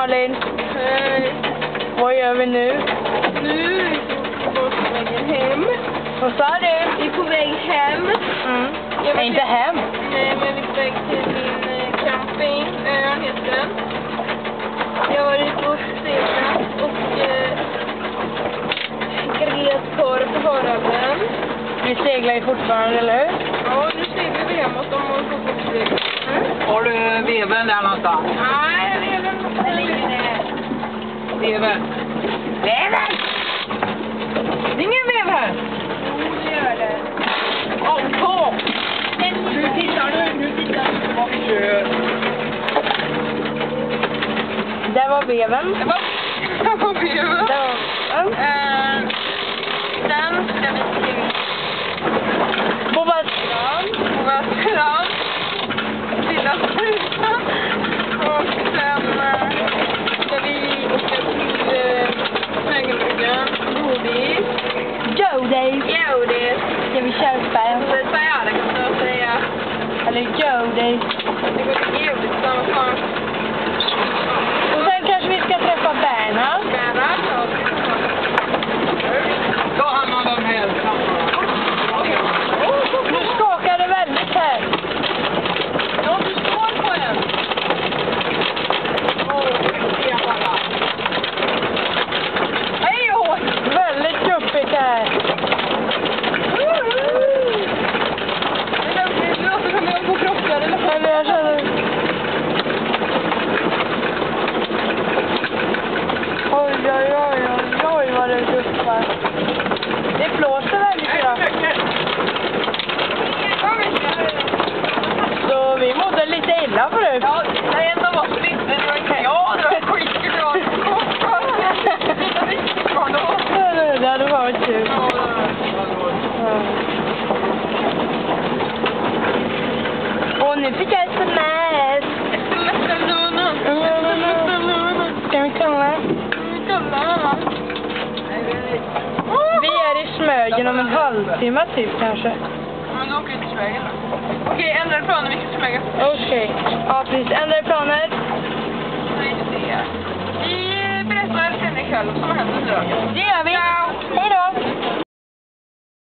Malin. Hej. Vad gör vi nu? Nu är vi på vägen hem. Vad sa du? Vi är på väg hem. Jag var inte hem. Nej, men vi är på väg till min camping. Ön heter den. Jag var ute och seglat och grillat korv på Haralden. Vi seglar ju fortfarande, eller hur? Ja, nu seglar vi hemåt om vår fotbollssteg. Har du veven där någonstans? Nej, veven ligger där. Veven? Veven! Det är ingen vev här! Jo, det gör det. Åh! Nu tittar du! Nu tittar du vad vi gör! Där var veven. Det var veven. Där var... Sen ska vi till Bobastrand. Bobastrand. Lilla Strutan. Och sen ska vi åka till Smögenbryggan. Godis. Godis. Godis. Ska vi köpa en? Ja, det kan jag säga. Eller godis. Det går till godis tillsammans. Och sen kanske vi ska träffa Bernhard. Ta hand om de här lamporna. Nu skakar det väldigt här. Ja, du står på en. Hej och Väldigt guppigt här. det låter som jag på krockar eller vad. Eller jag känner... Oj, oj, oj, oj, oj vad det guppar. Det blåser väldigt idag. Så vi mådde lite illa förut. Ja, det är ändå var så lite. Det var inte jag. Det var skitkul. Det var Det hade varit kul. Och nu fick jag sms. Ska vi kolla? Vi är i Smögen om en halvtimme typ kanske. Men då åker vi till Smögen. Okej, ändra planen. Vi ska till Smögen. Okej. Ja, precis. Ändra planer. Vi berättar sen ikväll vad som händer nu då. Det gör vi. Hej då.